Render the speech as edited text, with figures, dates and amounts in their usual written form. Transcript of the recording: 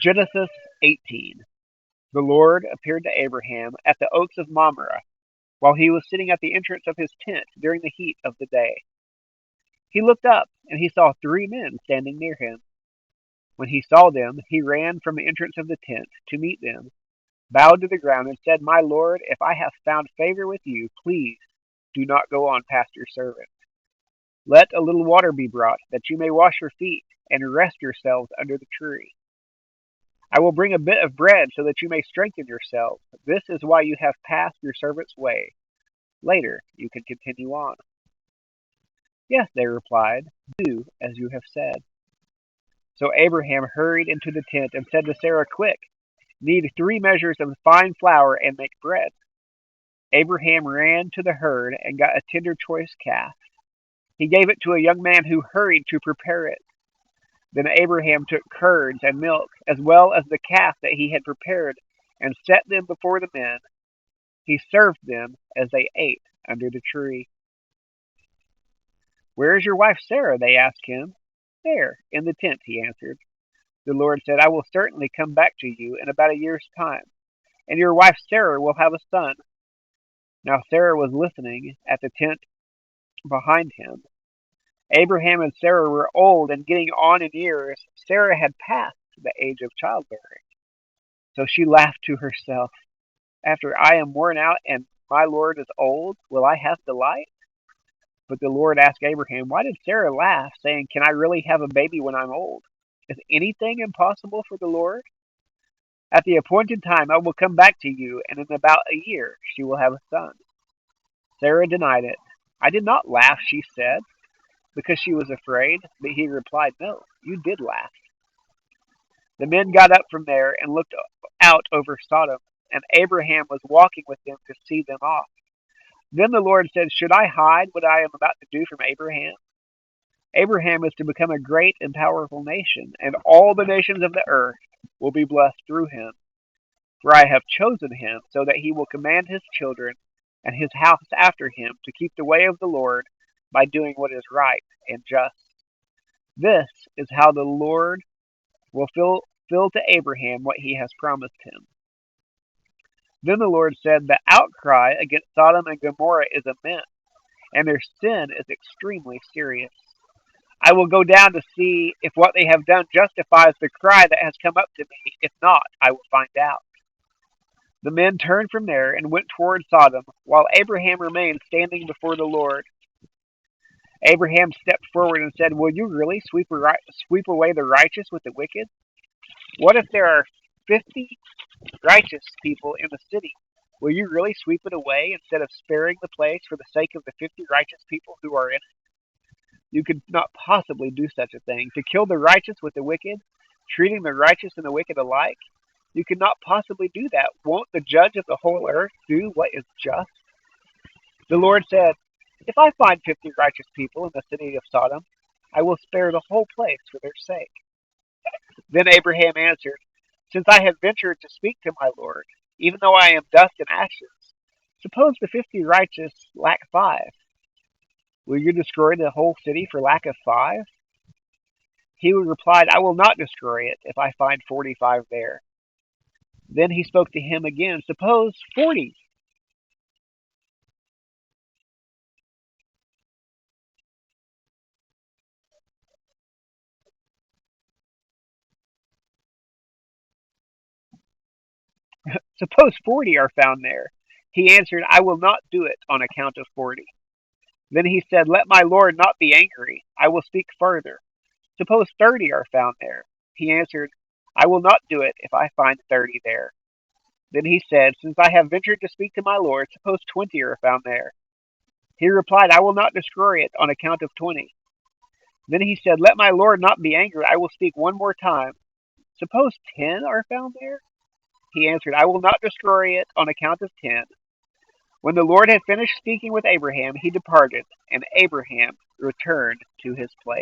Genesis 18. The Lord appeared to Abraham at the oaks of Mamre while he was sitting at the entrance of his tent during the heat of the day. He looked up, and he saw three men standing near him. When he saw them, he ran from the entrance of the tent to meet them, bowed to the ground, and said, "My Lord, if I have found favor with you, please do not go on past your servant. Let a little water be brought, that you may wash your feet and rest yourselves under the tree. I will bring a bit of bread so that you may strengthen yourselves. This is why you have passed your servant's way. Later you can continue on." "Yes," they replied, "do as you have said." So Abraham hurried into the tent and said to Sarah, "Quick, knead 3 measures of fine flour and make bread." Abraham ran to the herd and got a tender choice calf. He gave it to a young man who hurried to prepare it. Then Abraham took curds and milk, as well as the calf that he had prepared, and set them before the men. He served them as they ate under the tree. "Where is your wife Sarah?" they asked him. "There, in the tent," he answered. The Lord said, "I will certainly come back to you in about a year's time, and your wife Sarah will have a son." Now Sarah was listening at the tent behind him. Abraham and Sarah were old and getting on in years. Sarah had passed the age of childbearing. So she laughed to herself, "After I am worn out and my Lord is old, will I have delight?" But the Lord asked Abraham, "Why did Sarah laugh, saying, 'Can I really have a baby when I'm old?' Is anything impossible for the Lord?" "At the appointed time I will come back to you, and in about a year she will have a son." Sarah denied it. "I did not laugh," she said, because she was afraid. But he replied, "No, you did laugh." The men got up from there and looked out over Sodom, and Abraham was walking with them to see them off. Then the Lord said, "Should I hide what I am about to do from Abraham? Abraham is to become a great and powerful nation, and all the nations of the earth will be blessed through him. For I have chosen him so that he will command his children and his house after him to keep the way of the Lord by doing what is right and just." This is how the Lord will fulfill to Abraham what he has promised him. Then the Lord said, "The outcry against Sodom and Gomorrah is immense, and their sin is extremely serious. I will go down to see if what they have done justifies the cry that has come up to me. If not, I will find out." The men turned from there and went toward Sodom, while Abraham remained standing before the Lord. Abraham stepped forward and said, "Will you really sweep away the righteous with the wicked? What if there are 50 righteous people in the city? Will you really sweep it away instead of sparing the place for the sake of the 50 righteous people who are in it? You could not possibly do such a thing, to kill the righteous with the wicked, treating the righteous and the wicked alike. You could not possibly do that. Won't the judge of the whole earth do what is just?" The Lord said, "If I find 50 righteous people in the city of Sodom, I will spare the whole place for their sake." Then Abraham answered, "Since I have ventured to speak to my Lord, even though I am dust and ashes, suppose the 50 righteous lack 5. Will you destroy the whole city for lack of 5? He replied, "I will not destroy it if I find 45 there." Then he spoke to him again, "Suppose 40. Suppose 40 are found there." He answered, "I will not do it on account of 40." Then he said, "Let my Lord not be angry. I will speak further. Suppose 30 are found there." He answered, "I will not do it if I find 30 there." Then he said, "Since I have ventured to speak to my Lord, suppose 20 are found there." He replied, "I will not destroy it on account of 20." Then he said, "Let my Lord not be angry. I will speak one more time. Suppose 10 are found there." He answered, "I will not destroy it on account of 10." When the Lord had finished speaking with Abraham, he departed, and Abraham returned to his place.